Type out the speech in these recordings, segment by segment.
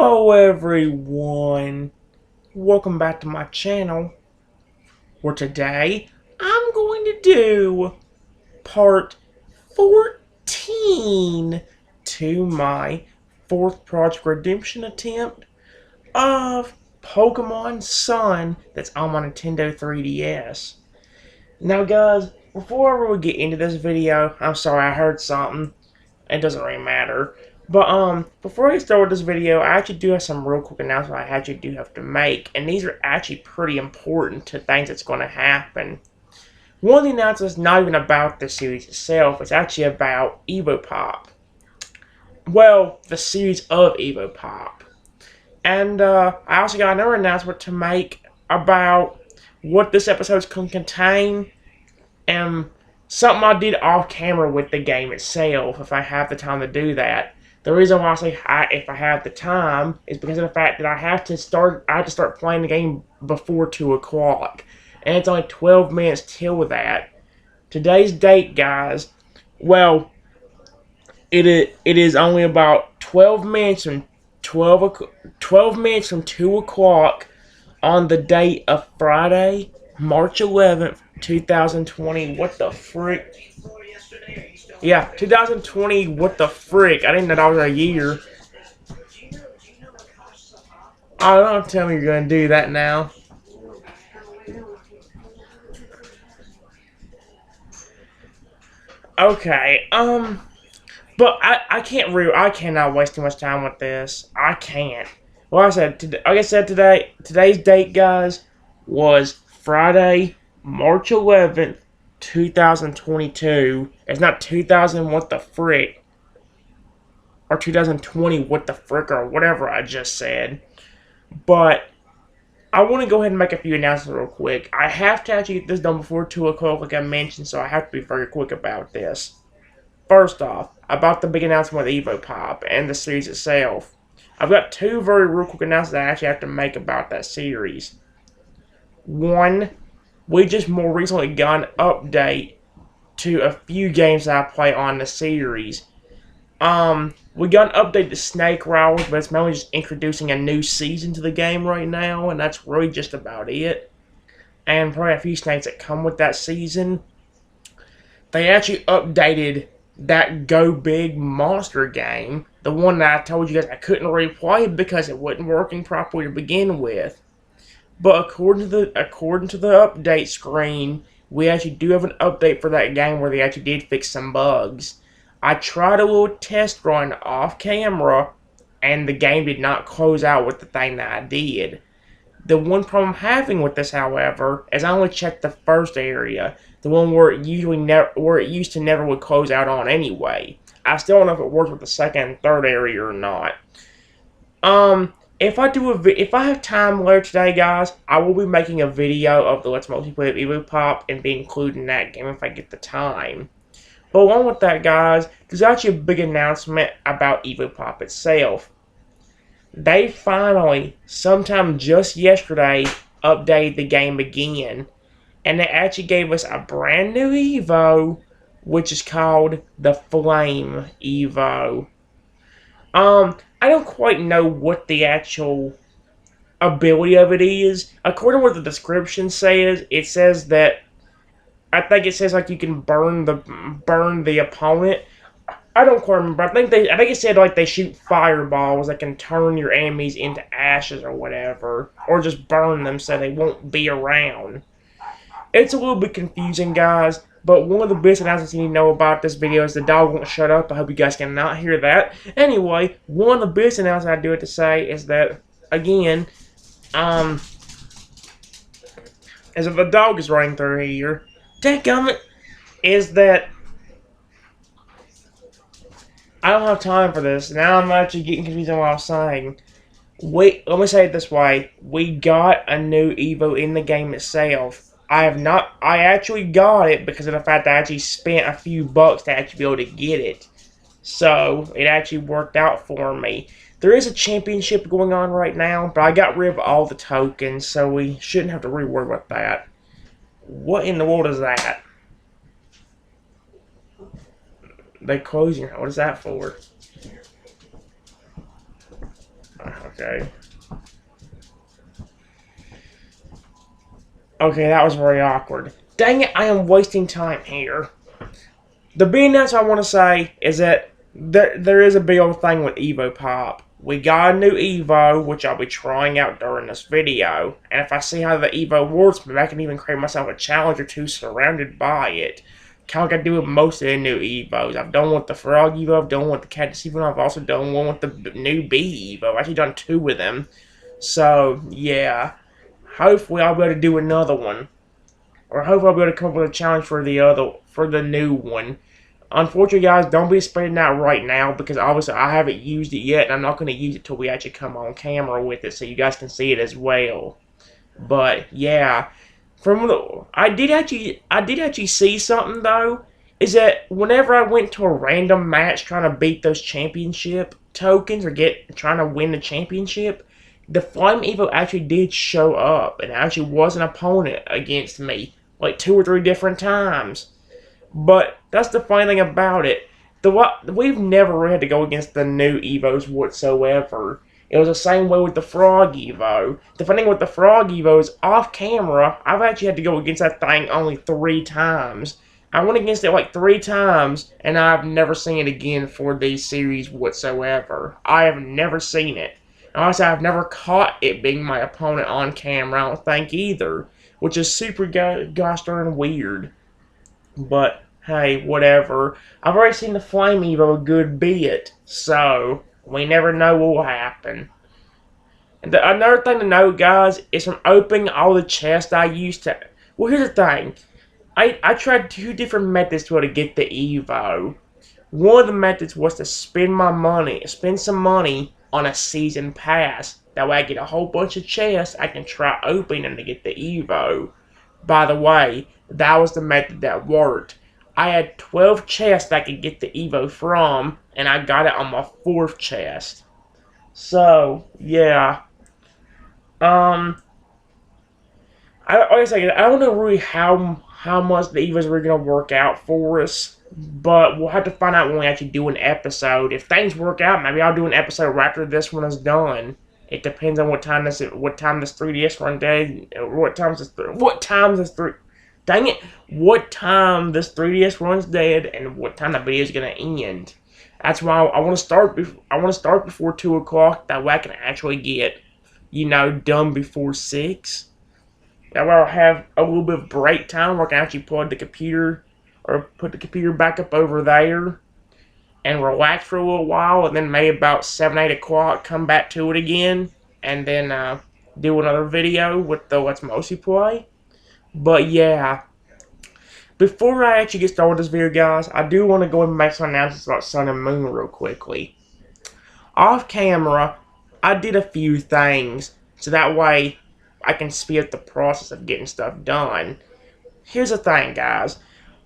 Hello everyone, welcome back to my channel, where today I'm going to do part 14 to my 4th Project Redemption attempt of Pokemon Sun that's on my Nintendo 3DS. Now guys, before I really get into this video, I'm sorry I heard something. It doesn't really matter. But before I get started with this video, I actually do have some real quick announcements I actually do have to make, and these are actually pretty important to things that's going to happen. One of the announcements is not even about the series itself, it's actually about Evopop. Well, the series of Evopop. And I also got another announcement to make about what this episode's going to contain, and something I did off camera with the game itself, if I have the time to do that. The reason why I say if I have the time is because of the fact that I have to start playing the game before 2 o'clock. And it's only 12 minutes till that. Today's date, guys, well, it is only about 12 minutes from 12 minutes from 2 o'clock on the date of Friday, March 11th, 2020. What the frick? Yeah, 2020, what the frick? I didn't know that was a year. Oh, don't tell me you're gonna do that now. Okay, but I cannot waste too much time with this. I can't. Well, like I said, today's date, guys, was Friday, March 11th, 2022. It's not 2000, what the frick? Or 2020, what the frick, or whatever I just said. But I want to go ahead and make a few announcements real quick. I have to actually get this done before 2 o'clock, like I mentioned, so I have to be very quick about this. First off, about the big announcement with Evopop and the series itself. I've got two very real quick announcements I actually have to make about that series. One, we just more recently got an update to a few games that I play on the series. We got an update to Snake Riders, but it's mainly just introducing a new season to the game right now, and that's really just about it. And probably a few snakes that come with that season. They actually updated that Go Big Monster game, the one that I told you guys I couldn't replay because it wasn't working properly to begin with. But according to the update screen, we actually do have an update for that game where they actually did fix some bugs. I tried a little test run off camera, and the game did not close out with the thing that I did. The one problem I'm having with this, however, is I only checked the first area, the one where it used to never would close out on anyway. I still don't know if it works with the second and third area or not. If I have time later today, guys, I will be making a video of the Let's Multiplayer of Evopop and be including that game if I get the time. But along with that, guys, there's actually a big announcement about Evopop itself. They finally, sometime just yesterday, updated the game again. And they actually gave us a brand new Evo, which is called the Flame Evo. I don't quite know what the actual ability of it is. According to what the description says, it says that I think it says like you can burn the opponent. I don't quite remember. I think it said like they shoot fireballs that can turn your enemies into ashes or whatever, or just burn them so they won't be around. It's a little bit confusing, guys. But one of the best announcements you need to know about this video is the dog won't shut up. I hope you guys cannot hear that. Anyway, one of the best announcements I do have to say is that, again, as if the dog is running through here, dadgummit, is that I don't have time for this. Now I'm actually getting confused on what I was saying. Let me say it this way. We got a new Evo in the game itself. I actually got it because of the fact that I actually spent a few bucks to actually be able to get it. So, it actually worked out for me. There is a championship going on right now, but I got rid of all the tokens, so we shouldn't have to worry about that. What in the world is that? They closing. What is that for? Okay. Okay, that was very awkward. Dang it, I am wasting time here. The big announcement I want to say is that there is a big old thing with Evo Pop. We got a new Evo, which I'll be trying out during this video. And if I see how the Evo works, maybe I can even create myself a challenge or two surrounded by it. Kind of like I do with most of the new Evos. I've done one with the Frog Evo, I've done one with the Cactus Evo, and I've also done one with the new Bee Evo. I've actually done two with them. So, yeah. Hopefully I'll be able to do another one. Or hopefully I'll be able to come up with a challenge for the new one. Unfortunately, guys, don't be spending that right now because obviously I haven't used it yet, and I'm not going to use it till we actually come on camera with it, so you guys can see it as well. But yeah, I did actually see something though. Is that whenever I went to a random match trying to beat those championship tokens or trying to win the championship, the Flame Evo actually did show up and actually was an opponent against me like 2 or 3 different times. But that's the funny thing about it. We've never had to go against the new Evos whatsoever. It was the same way with the Frog Evo. The funny thing with the Frog Evo is off camera, I've actually had to go against that thing only 3 times. I went against it like 3 times, and I've never seen it again for these series whatsoever. I have never seen it. And honestly, I've never caught it being my opponent on camera, I don't think either. Which is super gosh darn weird. But, hey, whatever. I've already seen the Flame Evo a good bit, so we never know what will happen. And another thing to note, guys, is from opening all the chests I used to... Well, here's the thing. I tried 2 different methods to get the Evo. One of the methods was to spend some money on a season pass. That way I get a whole bunch of chests I can try opening to get the Evo. By the way, that was the method that worked. I had 12 chests I could get the Evo from, and I got it on my 4th chest. So, yeah. I don't know really how much the Evos were going to work out for us, but we'll have to find out when we actually do an episode. If things work out, maybe I'll do an episode right after this one is done. It depends on what time this 3DS run dead, what time this 3DS runs dead, and what time the video is gonna end. That's why I want to start. I want to start before 2 o'clock. That way I can actually get, done before 6. That way I'll have a little bit of break time where I can actually plug the computer or put the computer back up over there and relax for a little while, and then maybe about 7, 8 o'clock come back to it again, and then do another video with the Let's Mostly Play. But yeah, before I actually get started with this video, guys, I do want to go and make some announcements about Sun and Moon real quickly. Off camera, I did a few things, so that way I can speed up the process of getting stuff done. Here's the thing, guys.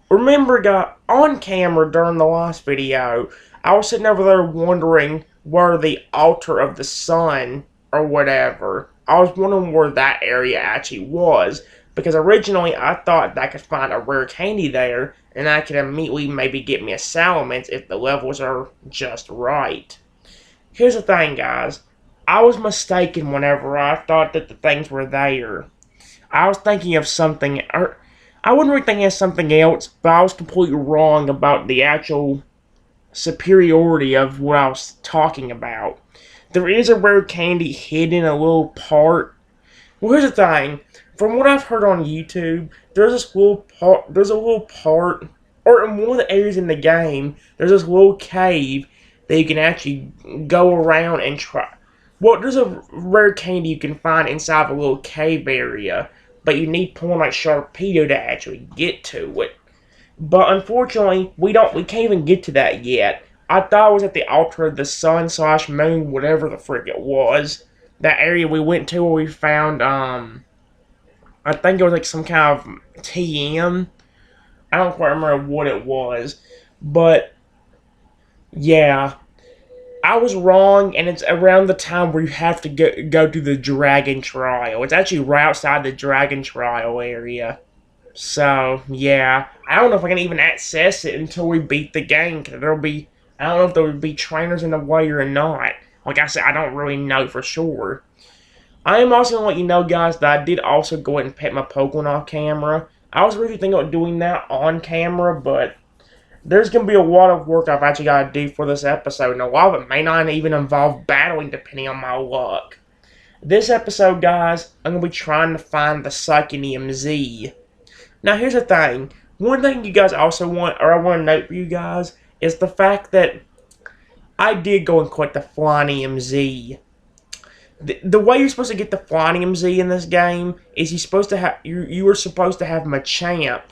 Remember, on camera during the last video, I was sitting over there wondering where the altar of the sun, or whatever, I was wondering where that area actually was, because originally I thought that I could find a rare candy there, and I could immediately maybe get me a Salamence if the levels are just right. Here's the thing, guys. I was mistaken whenever I thought that the things were there. I was thinking of something, or I wasn't really thinking of something else, but I was completely wrong about the actual superiority of what I was talking about. There is a rare candy hidden in a little part. Well, here's the thing. From what I've heard on YouTube, there's a little part, or in one of the areas in the game, there's this little cave that you can actually go around and try. Well, there's a rare candy you can find inside of a little cave area, but you need pulling like Sharpedo to actually get to it. But unfortunately, we can't even get to that yet. I thought it was at the altar of the sun / moon, whatever the frick it was. That area we went to where we found, I think it was like some kind of TM. I don't quite remember what it was. But, yeah. I was wrong, and it's around the time where you have to go to the Dragon Trial. It's actually right outside the Dragon Trial area. So, yeah. I don't know if I can even access it until we beat the game, because I don't know if there will be trainers in the way or not. Like I said, I don't really know for sure. I am also going to let you know, guys, that I did also go ahead and pet my Pokemon off camera. I was really thinking about doing that on camera, but there's going to be a lot of work I've actually got to do for this episode, and a lot of it may not even involve battling, depending on my luck. This episode, guys, I'm going to be trying to find the Psychonium Z. Now, here's the thing. One thing you guys also want, or I want to note for you guys, is the fact that I did go and collect the Flonium Z. The way you're supposed to get the Flonium Z in this game is you were supposed to have Machamp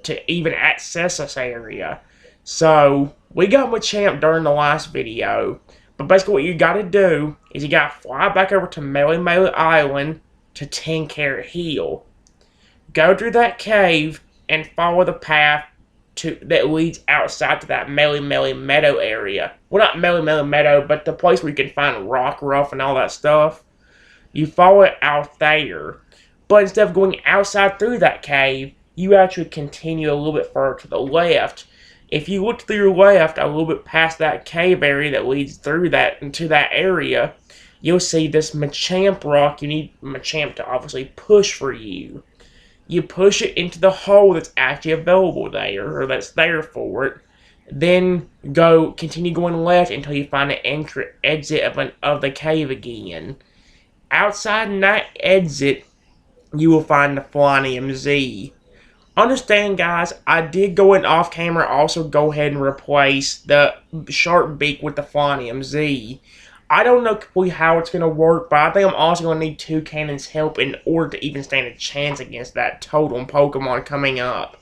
to even access this area. So, we got Machamp during the last video. But basically what you gotta do is you gotta fly back over to Melee Island to 10 Carat Hill. Go through that cave and follow the path that leads outside to that Melee Meadow area. Well, not Melee Meadow, but the place where you can find Rock Ruff and all that stuff. You follow it out there. But instead of going outside through that cave, you actually continue a little bit further to the left. If you look to your left, a little bit past that cave area that leads through that into that area, you'll see this Machamp Rock. You need Machamp to obviously push for you. You push it into the hole that's actually available there, or that's there for it. Then continue going left until you find an exit of the cave again. Outside in that exit, you will find the Flonium Z. Understand, guys, I did go in off camera, also go ahead and replace the Sharp Beak with the Flonium Z. I don't know completely how it's going to work, but I think I'm also going to need Toucannon's help in order to even stand a chance against that Totem Pokemon coming up.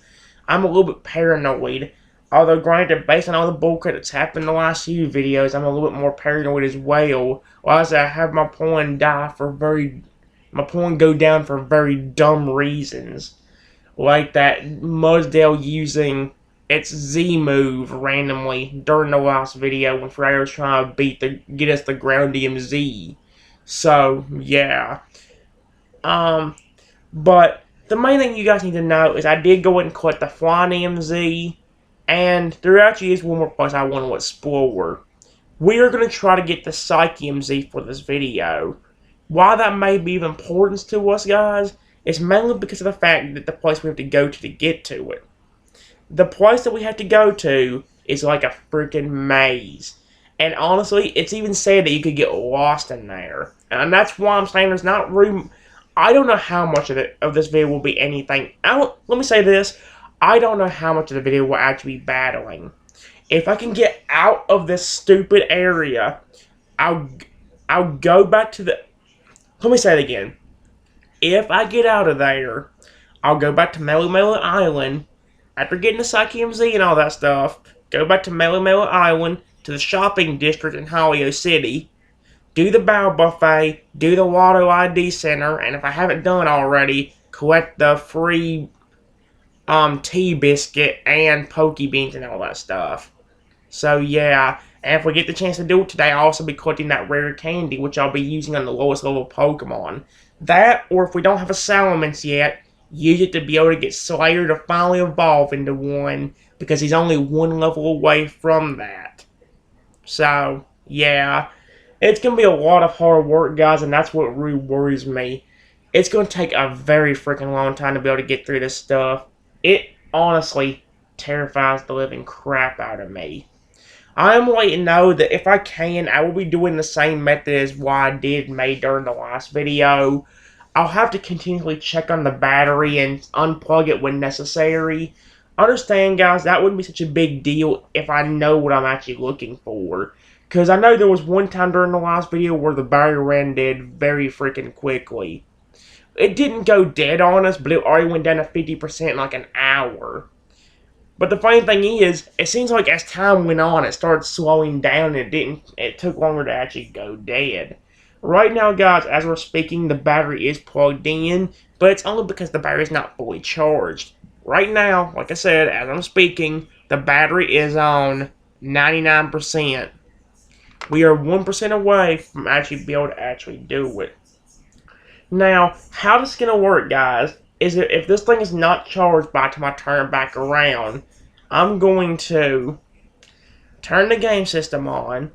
I'm a little bit paranoid, although granted, based on all the bullcrap that's happened in the last few videos, I'm a little bit more paranoid as well. Well, as I have my Pokemon go down for very dumb reasons. Like that Mudsdale using its Z move randomly during the last video when Freya was trying to get us the Groundium Z. So, yeah. But the main thing you guys need to know is I did go and collect the Flonium Z, and there actually is one more place I want to explore. We are going to try to get the Psychium Z for this video. Why that may be of importance to us, guys, is mainly because of the fact that the place we have to go to get to it. The place that we have to go to is like a freaking maze. And honestly, it's even said that you could get lost in there. And that's why I'm saying there's not room. I don't know how much of this video will be anything. Let me say this. I don't know how much of the video will actually be battling. If I can get out of this stupid area, I'll go back to the... Let me say it again. If I get out of there, I'll go back to Melee Island. After getting the Psychium Z and all that stuff, go back to Melee Island, to the shopping district in Holio City, do the Battle Buffet, do the Lotto ID Center, and if I haven't done already, collect the free tea biscuit and Pokebeans and all that stuff. So yeah, and if we get the chance to do it today, I'll also be collecting that rare candy, which I'll be using on the lowest level Pokemon. That, or if we don't have a Salamence yet, use it to be able to get Slayer to finally evolve into one, because he's only one level away from that. So, yeah, it's going to be a lot of hard work, guys, and that's what really worries me. It's going to take a very freaking long time to be able to get through this stuff. It honestly terrifies the living crap out of me. I am letting you know that if I can, I will be doing the same method as what I made during the last video. I'll have to continually check on the battery and unplug it when necessary. Understand, guys, that wouldn't be such a big deal if I know what I'm actually looking for. Because I know there was one time during the last video where the battery ran dead very freaking quickly. It didn't go dead on us, but it already went down to 50% in like an hour. But the funny thing is, it seems like as time went on, it started slowing down and it took longer to actually go dead. Right now, guys, as we're speaking, the battery is plugged in, but it's only because the battery is not fully charged. Right now, like I said, as I'm speaking, the battery is on 99%. We are 1% away from actually being able to actually do it. Now, how this is going to work, guys, is that if this thing is not charged by the time I turn it back around, I'm going to turn the game system on,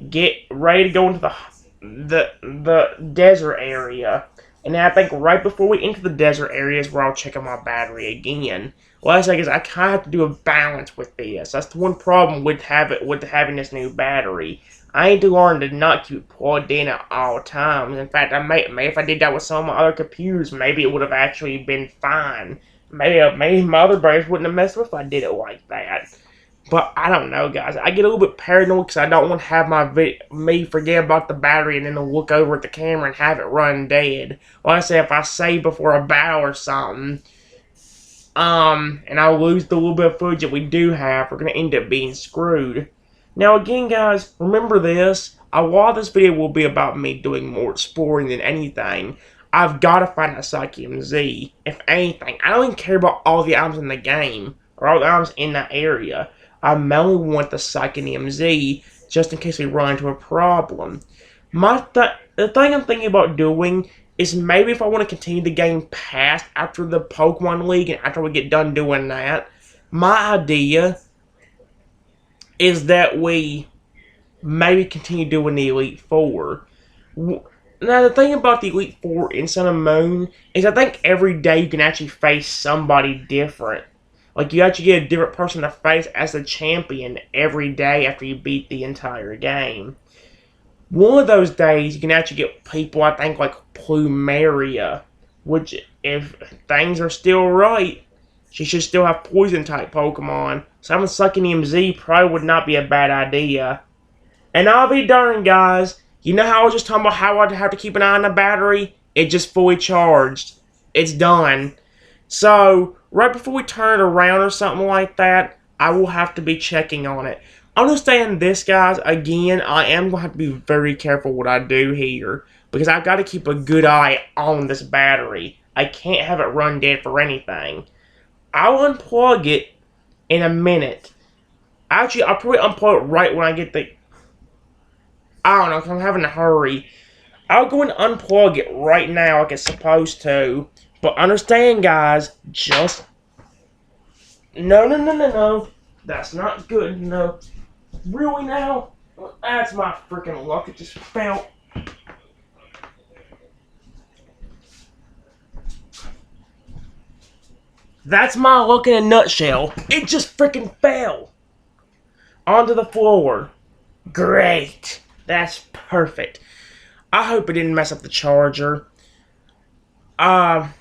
get ready to go into the desert area. And then I think right before we enter the desert area is where I'll check on my battery again. Last thing is I kind of have to do a balance with this. That's the one problem with having this new battery. I need to learn to not keep it plugged in at all times. In fact, I may if I did that with some of my other computers, maybe it would have actually been fine. Maybe my other batteries wouldn't have messed with if I did it like that. But I don't know, guys. I get a little bit paranoid because I don't want to have me forget about the battery and then look over at the camera and have it run dead. Like I say, if I save before a battle or something, and I lose the little bit of footage that we do have, we're gonna end up being screwed. Now, again, guys, remember this. A lot of this video will be about me doing more exploring than anything. I've got to find a Psychium Z. If anything, I don't even care about all the items in the game or all the items in that area. I mainly want the Psychium Z just in case we run into a problem. The thing I'm thinking about doing is maybe if I want to continue the game past after the Pokemon League and after we get done doing that, my idea is that we maybe continue doing the Elite Four. Now, the thing about the Elite Four in Sun and Moon is I think every day you can actually face somebody different. Like, you actually get a different person to face as a champion every day after you beat the entire game. One of those days, you can actually get people, I think, like Plumeria, which, if things are still right, she should still have Poison-type Pokemon. So having Psychium Z probably would not be a bad idea. And I'll be darned, guys. You know how I was just talking about how I'd have to keep an eye on the battery? It just fully charged. It's done. So, right before we turn it around or something like that, I will have to be checking on it. Understand this, guys. Again, I am going to have to be very careful what I do here, because I've got to keep a good eye on this battery. I can't have it run dead for anything. I'll unplug it in a minute. Actually, I'll probably unplug it right when I get the... I don't know, because I'm having to hurry. I'll go and unplug it right now like it's supposed to. But understand, guys, just... No. That's not good, no. Really now? That's my freaking luck. It just fell. That's my luck in a nutshell. It just freaking fell. Onto the floor. Great. That's perfect. I hope it didn't mess up the charger. Let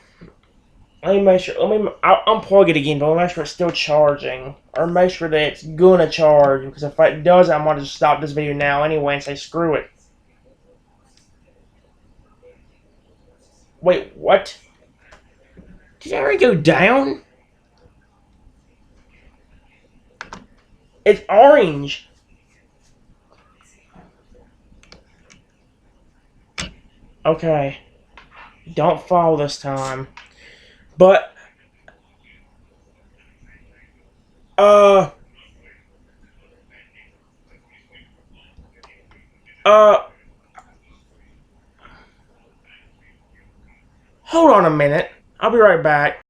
me make sure. I'll unplug it again, but I'll make sure it's still charging. Or make sure that it's gonna charge. Because if it doesn't, I'm gonna just stop this video now anyway and say screw it. Wait, what? Did it already go down? It's orange. Okay. Don't fall this time. But, hold on a minute. I'll be right back.